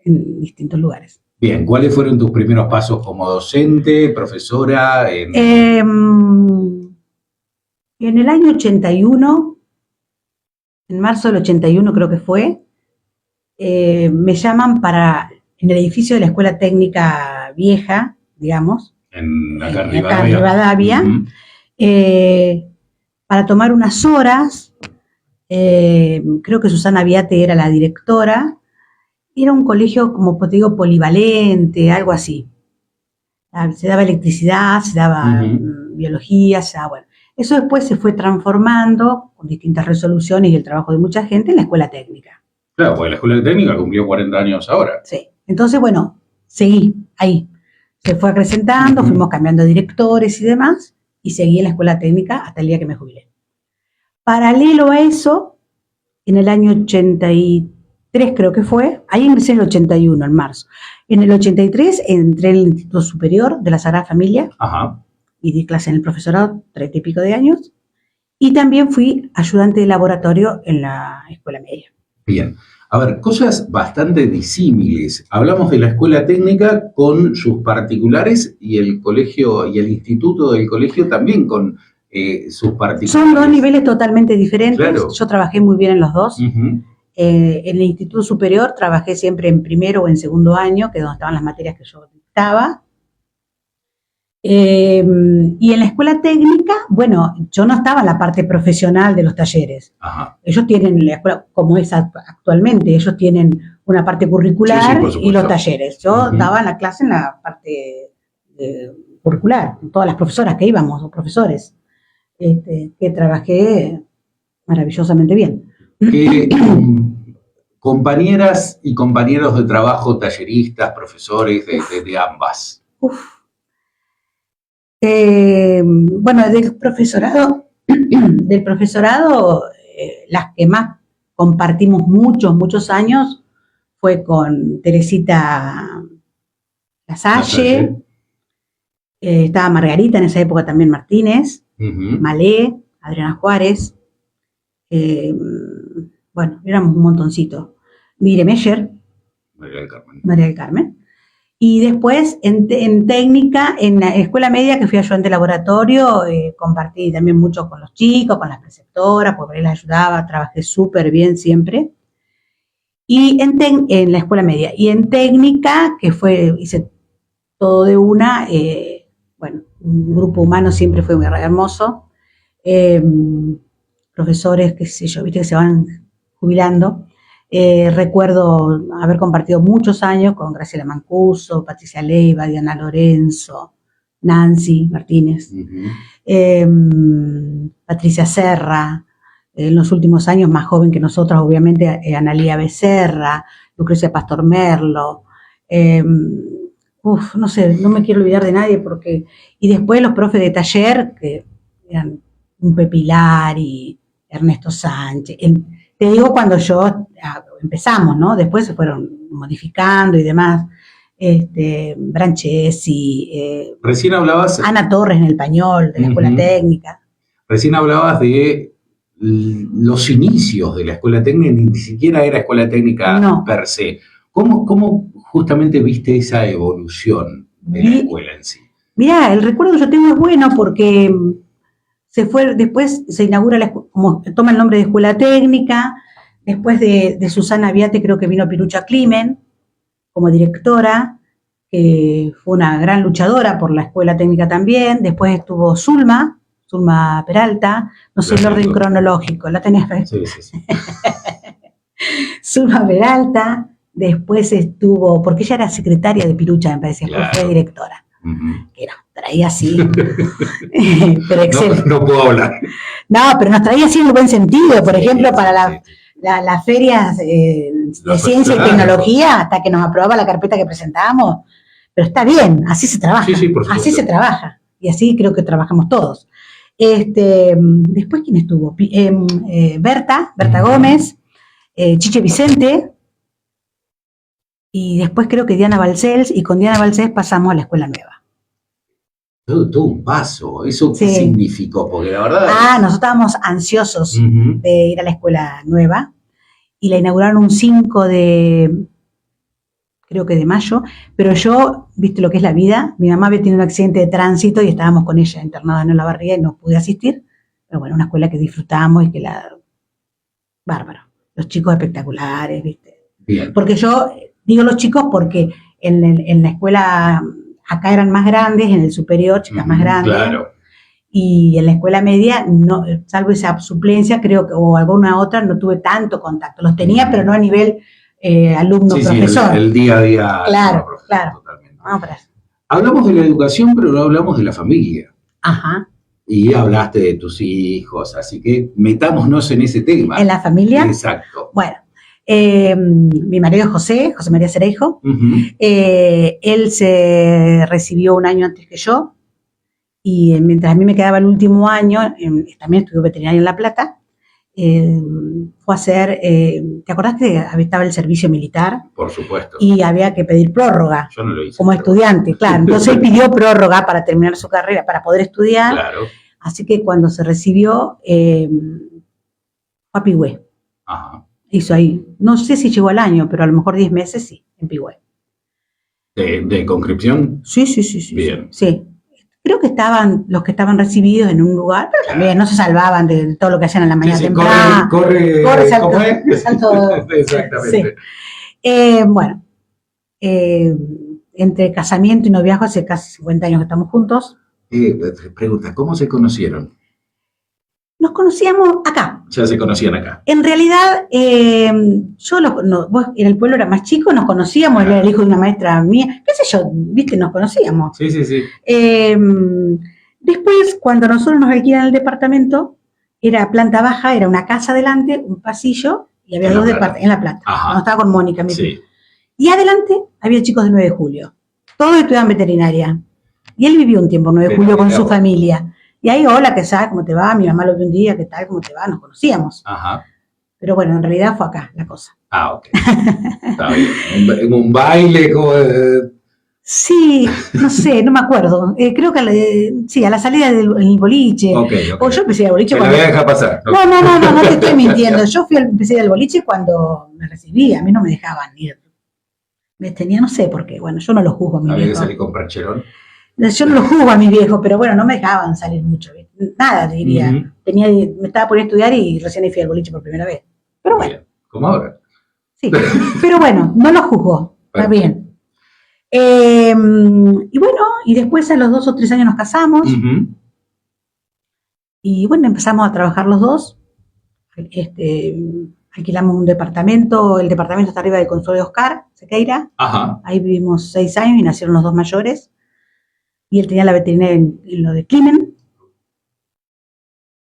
en distintos lugares. Bien, ¿cuáles fueron tus primeros pasos como docente, profesora? En el año 81, en marzo del 81 creo que fue, me llaman en el edificio de la Escuela Técnica Vieja, digamos, Acá en acá en Rivadavia, para tomar unas horas. Creo que Susana Viate era la directora. Era un colegio, como te digo, polivalente, algo así. Se daba electricidad, se daba biología, bueno. Eso después se fue transformando con distintas resoluciones y el trabajo de mucha gente en la escuela técnica. Claro, porque la escuela técnica cumplió 40 años ahora. Sí. Entonces, bueno, seguí ahí. Se fue acrecentando, fuimos cambiando directores y demás, y seguí en la escuela técnica hasta el día que me jubilé. Paralelo a eso, en el año 83 creo que fue, ahí ingresé en el 81, en marzo. En el 83 entré en el Instituto Superior de la Sagrada Familia. Ajá. Y di clase en el profesorado, 30 y pico de años. Y también fui ayudante de laboratorio en la escuela media. Bien. A ver, cosas bastante disímiles. Hablamos de la escuela técnica con sus particulares y el colegio y el instituto del colegio también con sus particulares. Son dos niveles totalmente diferentes. Claro. Yo trabajé muy bien en los dos. En el Instituto Superior trabajé siempre en primero o en segundo año, que es donde estaban las materias que yo dictaba. Y en la escuela técnica, bueno, yo no estaba en la parte profesional de los talleres. Ajá. Ellos tienen la escuela, como es actualmente, ellos tienen una parte curricular y los talleres. Yo daba la clase en la parte curricular, todas las profesoras que íbamos, o profesores, que trabajé maravillosamente bien. Compañeras y compañeros de trabajo, talleristas, profesores de ambas. Bueno, del profesorado, las que más compartimos muchos años fue con Teresita Lasalle, estaba Margarita en esa época también Martínez, Malé, Adriana Juárez, bueno, éramos un montoncito. Mire Meyer, María del Carmen. Y después, en técnica, en la escuela media, que fui ayudante de laboratorio, compartí también mucho con los chicos, con las preceptoras, porque les ayudaba, trabajé súper bien siempre. Y en la escuela media. Y en técnica, que hice todo de una, bueno, un grupo humano siempre fue muy hermoso. Profesores, qué sé yo, viste que se van jubilando. Recuerdo haber compartido muchos años con Graciela Mancuso, Patricia Leiva, Diana Lorenzo, Nancy Martínez, Patricia Serra, en los últimos años más joven que nosotras, obviamente, Analía Becerra, Lucrecia Pastor Merlo, no sé, no me quiero olvidar de nadie y después los profes de taller, que eran un Pepilar y Ernesto Sánchez. Te digo cuando empezamos, ¿no? Después se fueron modificando y demás. Branchesi. Recién hablabas. Ana Torres en el Pañol, de la escuela técnica. Recién hablabas de los inicios de la escuela técnica, ni siquiera era escuela técnica per se. ¿Cómo justamente viste esa evolución de la escuela en sí? Mirá, el recuerdo que yo tengo es bueno porque después se inaugura, como toma el nombre de escuela técnica, después de Susana Viate creo que vino Pirucha Climen como directora, que fue una gran luchadora por la escuela técnica también, después estuvo Zulma Peralta, no sé el orden cronológico, ¿la tenés? Sí. Zulma Peralta, después estuvo, porque ella era secretaria de Pirucha, me parece, después fue directora. Que nos traía así, pero no puedo hablar. No, pero nos traía así en el buen sentido, por ejemplo, para las ferias de ciencia y tecnología, hasta que nos aprobaba la carpeta que presentábamos, pero está bien, así se trabaja, así se trabaja, y así creo que trabajamos todos. Después, ¿quién estuvo? Berta Gómez, Chiche Vicente, y después creo que Diana Balcells, y con Diana Balcells pasamos a la escuela nueva. Todo un paso, ¿eso qué significó? Porque la verdad... nosotros estábamos ansiosos de ir a la escuela nueva, y la inauguraron un 5 de mayo, pero yo, viste lo que es la vida, mi mamá había tenido un accidente de tránsito y estábamos con ella internada en Olavarría y no pude asistir, pero bueno, una escuela que disfrutamos y que bárbaro. Los chicos espectaculares, ¿viste? Bien. Porque yo digo los chicos porque en la escuela acá eran más grandes, en el superior chicas más grandes. Claro. Y en la escuela media, no, salvo esa suplencia, creo que, o alguna otra, no tuve tanto contacto. Los tenía, pero no a nivel alumno-profesor. Sí, el día a día. Claro, claro. Totalmente. Vamos. Hablamos de la educación, pero no hablamos de la familia. Ajá. Y hablaste de tus hijos, así que metámonos en ese tema. ¿En la familia? Exacto. Bueno, mi marido es José María Cereijo. Él se recibió un año antes que yo. Y mientras a mí me quedaba el último año, también estudió veterinaria en La Plata, fue a hacer, ¿te acordás que estaba el servicio militar? Por supuesto. Y había que pedir prórroga. Yo no lo hice. Como estudiante, claro. Entonces él pidió prórroga para terminar su carrera, para poder estudiar. Claro. Así que cuando se recibió, fue a Pigüé. Ajá. Hizo ahí, no sé si llegó al año, pero a lo mejor 10 meses sí, en Pigüé. ¿De conscripción? Sí. Bien. Sí. Creo que estaban los que estaban recibidos en un lugar, pero también no se salvaban de todo lo que hacían en la mañana temprana. Corre, salto, ¿cómo es? Salto. Exactamente. Sí. Bueno, entre casamiento y noviazgo hace casi 50 años que estamos juntos. Pregunta, ¿cómo se conocieron? Nos conocíamos acá. Ya se conocían acá. En realidad, vos en el pueblo era más chico, nos conocíamos, él era el hijo de una maestra mía, qué sé yo, viste, nos conocíamos. Sí. Después, cuando nosotros nos alquilan el departamento, era planta baja, era una casa adelante, un pasillo, y había dos departamentos en La Plata. No, estaba con Mónica, mi tía. Y adelante había chicos de 9 de julio, todos estudiaban veterinaria. Y él vivió un tiempo en 9 de julio con su familia. Y ahí, hola, ¿qué sabes? ¿Cómo te va? Mi mamá lo vio un día, ¿qué tal? ¿Cómo te va? Nos conocíamos. Ajá. Pero bueno, en realidad fue acá la cosa. Ok. Está bien. ¿Un baile? Sí, no sé, no me acuerdo. Creo que a la salida del boliche. Okay. O yo empecé a ir al boliche cuando... Me voy a dejar pasar. No te estoy mintiendo. Yo empecé a ir al boliche cuando me recibí. A mí no me dejaban ir. Me tenía, no sé por qué. Bueno, yo no lo juzgo a mi viejo. ¿Había que salir con percherón? Yo no lo juzgo a mi viejo, pero bueno, no me dejaban salir mucho. Nada, diría. Me estaba por estudiar y recién fui al boliche por primera vez. Pero bueno. Como ahora. Sí, pero bueno, no lo juzgo. Está bien. Y bueno, y después a los 2 o 3 años nos casamos. Y bueno, empezamos a trabajar los dos. Alquilamos un departamento. El departamento está arriba del consulado de Oscar, Sequeira. Ajá. Ahí vivimos 6 años y nacieron los 2 mayores. Y él tenía la veterinaria en lo de Climen.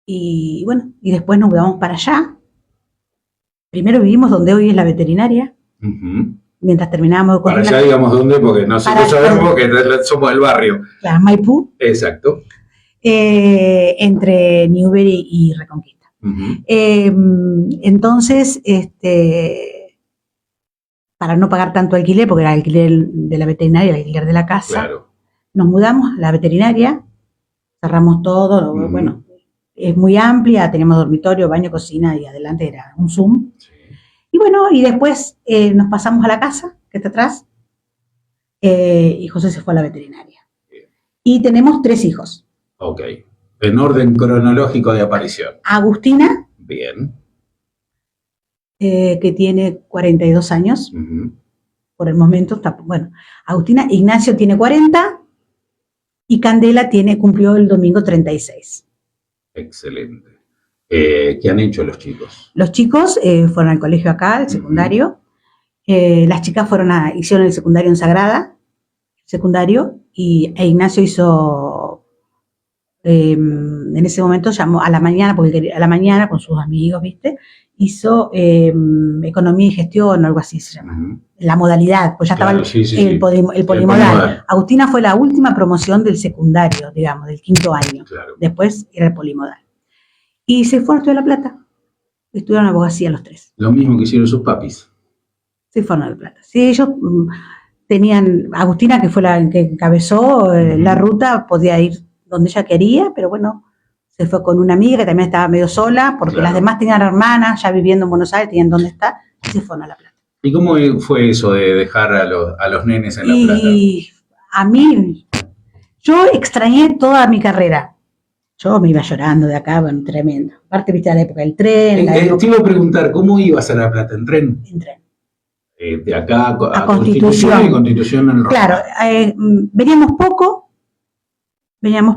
Y bueno, y después nos mudamos para allá. Primero vivimos donde hoy es la veterinaria. Mientras terminábamos de correr. Para allá digamos dónde, porque no sabemos porque somos del barrio. La Maipú. Exacto. Entre Newbery y Reconquista. Entonces, para no pagar tanto alquiler, porque era el alquiler de la veterinaria, el alquiler de la casa. Claro. Nos mudamos a la veterinaria, cerramos todo, bueno, es muy amplia, teníamos dormitorio, baño, cocina y adelante era un Zoom. Sí. Y bueno, y después nos pasamos a la casa, que está atrás, y José se fue a la veterinaria. Bien. Y tenemos 3 hijos. Ok, en orden cronológico de aparición. Agustina. Bien. Que tiene 42 años. Por el momento está, bueno, Agustina, Ignacio tiene 40. Y Candela cumplió el domingo 36. Excelente. ¿Qué han hecho los chicos? Los chicos fueron al colegio acá, al secundario. Las chicas hicieron el secundario en Sagrada, e Ignacio hizo, en ese momento llamó a la mañana, porque a la mañana con sus amigos, ¿viste? Hizo economía y gestión o algo así se llama. La modalidad, pues ya estaba el polimodal. Agustina fue la última promoción del secundario, digamos, del 5º año. Claro. Después era el polimodal. Y se fueron a estudiar La Plata. Estudiaron abogacía los 3. Lo mismo que hicieron sus papis. Se fueron a La Plata. Sí, ellos tenían, Agustina, que fue la que encabezó la ruta, podía ir donde ella quería, pero bueno, se fue con una amiga que también estaba medio sola, porque las demás tenían hermanas, ya viviendo en Buenos Aires, tenían dónde estar, y se fueron a La Plata. ¿Y cómo fue eso de dejar a los nenes en La Plata? Y a mí, yo extrañé toda mi carrera. Yo me iba llorando de acá, bueno, tremendo. Aparte, viste, la época del tren. Te iba a preguntar, ¿cómo ibas a La Plata? ¿En tren? En tren. De acá a Constitución. Y Constitución en Roma. Claro, veníamos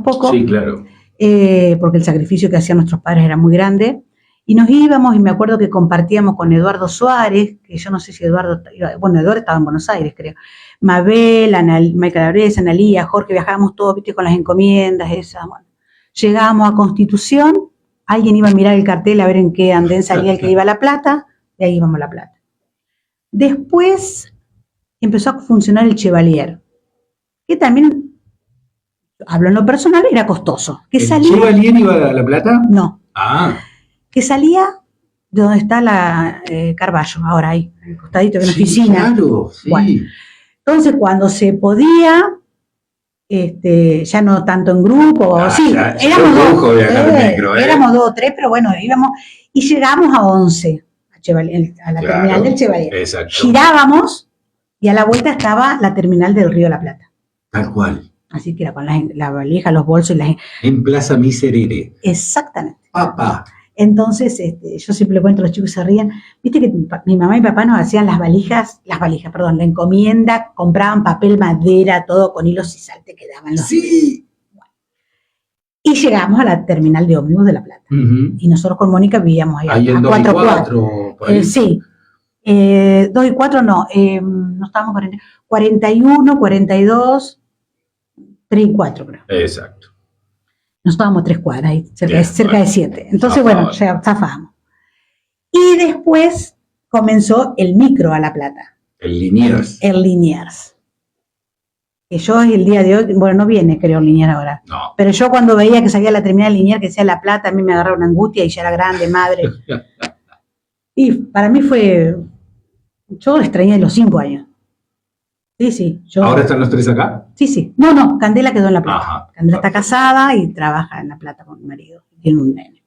poco. Sí, claro. Porque el sacrificio que hacían nuestros padres era muy grande. Y nos íbamos, y me acuerdo que compartíamos con Eduardo Suárez, que yo no sé si Eduardo estaba en Buenos Aires, creo. Mabel, May Calabresa, Analía, Jorge, viajábamos todos, viste, con las encomiendas, esas, bueno. Llegábamos a Constitución, alguien iba a mirar el cartel a ver en qué andén salía el que iba a La Plata, y ahí íbamos a La Plata. Después empezó a funcionar el Chevalier, que también, hablo en lo personal, era costoso. ¿El Chevalier iba a La Plata? No. Ah. Que salía de donde está la Carballo, ahora ahí, al costadito de una oficina. Claro, sí. Bueno, entonces, cuando se podía, ya no tanto en grupo, éramos dos o tres, pero bueno, íbamos y llegamos a 11, a la terminal del Chevalier. Exacto. Girábamos y a la vuelta estaba la terminal del Río de la Plata. Tal cual. Así que era con la valija, los bolsos y las... En Plaza Miserere. Exactamente. Papá. Entonces, yo siempre le cuento a los chicos, se ríen, viste que mi mamá y papá nos hacían la encomienda, compraban papel, madera, todo con hilos y sal, te quedaban los... Sí. Y llegamos a la terminal de ómnibus de La Plata. Y nosotros con Mónica vivíamos ahí a 2 y 4. Sí. 2 y 4 no, no estábamos 41, 42, 3 y 4 creo. Exacto. Nos estábamos 3 cuadras, ahí, cerca de 7. Entonces, bueno, ya zafábamos. Y después comenzó el micro a La Plata. El Liniers. Que yo el día de hoy, bueno, no viene creo el Liniers ahora. No. Pero yo cuando veía que salía la terminal Liniers, que decía La Plata, a mí me agarraba una angustia y ya era grande, madre. Y para mí yo extrañé los 5 años. Sí. ¿Ahora están los 3 acá? Sí. No, Candela quedó en La Plata. Ajá, Candela está casada y trabaja en La Plata con mi marido. Tiene un nene.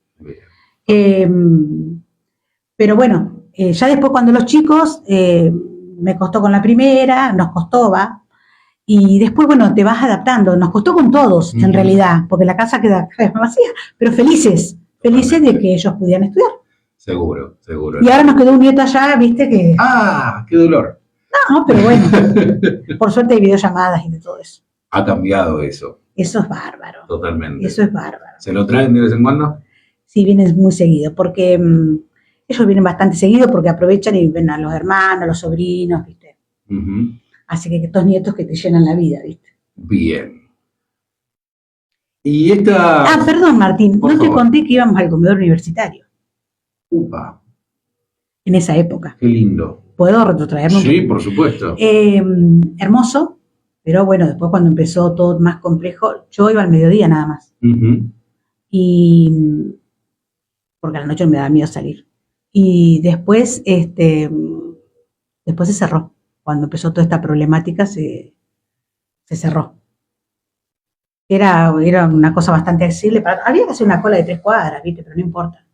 Pero bueno, ya después cuando los chicos, me costó con la primera, nos costó, y después, bueno, te vas adaptando. Nos costó con todos, en realidad, porque la casa queda vacía, pero felices de que ellos pudieran estudiar. Seguro. Y ahora nos quedó un nieto allá, viste que... ¡Ah, qué dolor! No, pero bueno, por suerte hay videollamadas y de todo eso. Ha cambiado eso. Eso es bárbaro. Totalmente. Eso es bárbaro. ¿Se lo traen de vez en cuando? Sí, vienen muy seguido, porque ellos vienen bastante seguido porque aprovechan y ven a los hermanos, a los sobrinos, ¿viste? Así que estos nietos que te llenan la vida, ¿viste? Bien. Y esta... perdón, Martín, no te conté que íbamos al comedor universitario. Upa. En esa época. Qué lindo. ¿Puedo retrotraerme? Sí, por supuesto. Hermoso, pero bueno, después cuando empezó todo más complejo, yo iba al mediodía nada más. Y porque a la noche me daba miedo salir. Y después, después se cerró. Cuando empezó toda esta problemática, se cerró. Era una cosa bastante accesible. Había que hacer una cola de 3 cuadras, ¿viste? Pero no importa.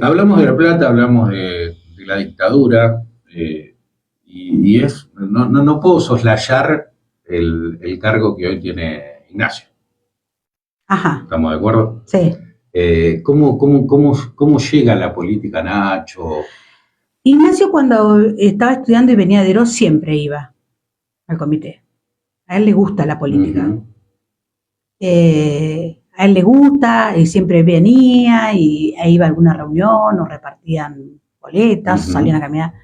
Hablamos de La Plata, hablamos de la dictadura, y no puedo soslayar el cargo que hoy tiene Ignacio. Ajá. ¿Estamos de acuerdo? Sí. ¿Cómo llega a la política Nacho? Ignacio, cuando estaba estudiando y venía de Eros, siempre iba al comité. A él le gusta la política. A él le gusta, y siempre venía, y ahí iba a alguna reunión, o repartían boletas, salían a caminar.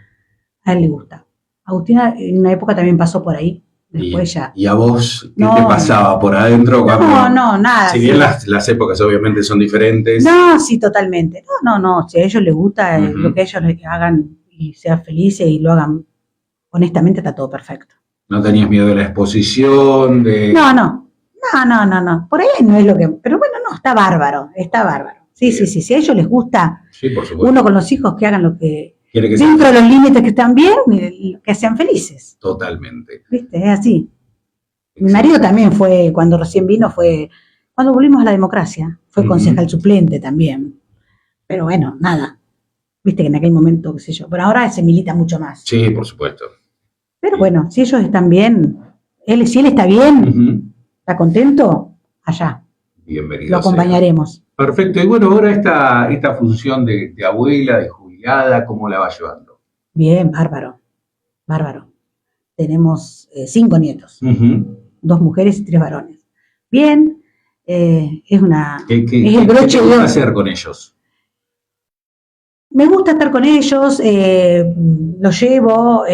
A él le gusta. Agustina en una época también pasó por ahí. Después ya. ¿Y a vos qué te pasaba por adentro? No, nada. Si bien las épocas obviamente son diferentes. No, sí, totalmente. No. Si a ellos les gusta lo que ellos les hagan y sean felices y lo hagan honestamente, está todo perfecto. ¿No tenías miedo de la exposición? No. Por ahí no es lo que... Pero bueno, no, está bárbaro. Sí. Si a ellos les gusta, sí, por supuesto, uno con los hijos que hagan lo que... dentro de los límites que están bien, que sean felices. Totalmente. ¿Viste? Es así. Mi marido también fue, cuando recién vino, cuando volvimos a la democracia, fue concejal suplente también. Pero bueno, nada. Viste que en aquel momento, qué sé yo. Pero ahora se milita mucho más. Sí, por supuesto. Pero bueno, si ellos están bien, si él está bien, está contento, allá. Bienvenido lo acompañaremos. Sea. Perfecto. Y bueno, ahora esta función de abuela, de jubilada, ¿cómo la va llevando? Bien, bárbaro, bárbaro. Tenemos 5 nietos, 2 mujeres y 3 varones. Bien, es el broche ¿Qué te gusta hacer con ellos? Me gusta estar con ellos, los llevo,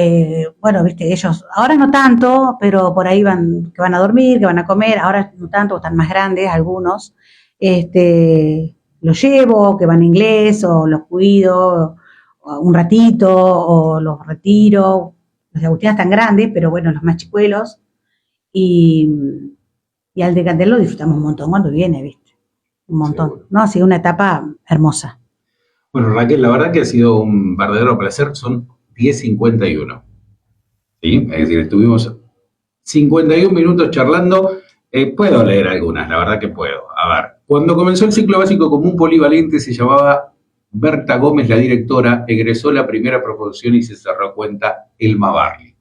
bueno, viste, ellos, ahora no tanto, pero por ahí que van a dormir, que van a comer, ahora no tanto, están más grandes algunos, los llevo, que van a inglés, o los cuido un ratito, o los retiro, los de Agustina están grandes, pero bueno, los más chicuelos, y al de Candel lo disfrutamos un montón cuando viene, viste, un montón, Seguro. ¿no? Ha sido una etapa hermosa. Bueno, Raquel, la verdad que ha sido un verdadero placer. Son 10:51. ¿Sí? Es decir, estuvimos 51 minutos charlando. Puedo leer algunas, la verdad que puedo. A ver, cuando comenzó el ciclo básico común polivalente se llamaba Berta Gómez, la directora, egresó la primera promoción y se cerró cuenta Elma Barney.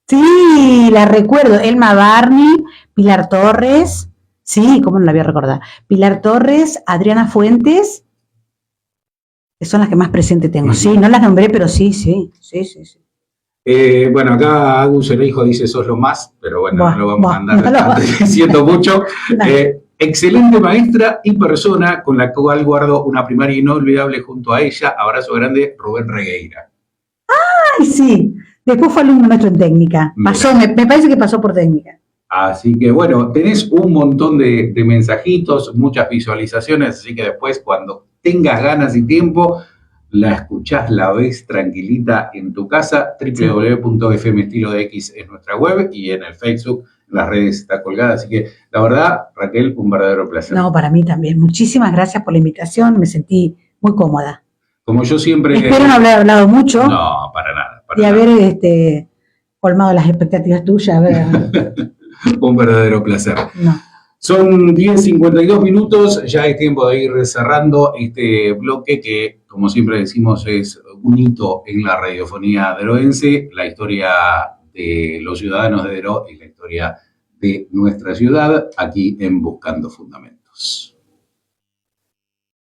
Sí, la recuerdo. Elma Barney, Pilar Torres, sí, cómo no la voy a recordar. Pilar Torres, Adriana Fuentes, que son las que más presente tengo. Sí, no las nombré, pero sí. Bueno, acá Agus el hijo dice sos lo más, pero bueno, no lo vamos a andar diciendo mucho. Excelente maestra y persona con la cual guardo una primaria inolvidable junto a ella. Abrazo grande, Rubén Regueira. ¡Ay, sí! Después fue alumno nuestro en técnica. Pasó, me parece que pasó por técnica. Así que bueno, tenés un montón de mensajitos, muchas visualizaciones, así que después cuando tengas ganas y tiempo, la escuchás, la ves tranquilita en tu casa. www.fmestilodex es nuestra web y en el Facebook, en las redes está colgada. Así que la verdad, Raquel, un verdadero placer. No, para mí también. Muchísimas gracias por la invitación, me sentí muy cómoda. Como yo siempre... Espero no haber hablado mucho. No, para nada. Y haber colmado las expectativas tuyas. Un verdadero placer. No. Son 10:52 minutos, ya es tiempo de ir cerrando este bloque que, como siempre decimos, es un hito en la radiofonía deroense. La historia de los ciudadanos de Deró es la historia de nuestra ciudad, aquí en Buscando Fundamentos.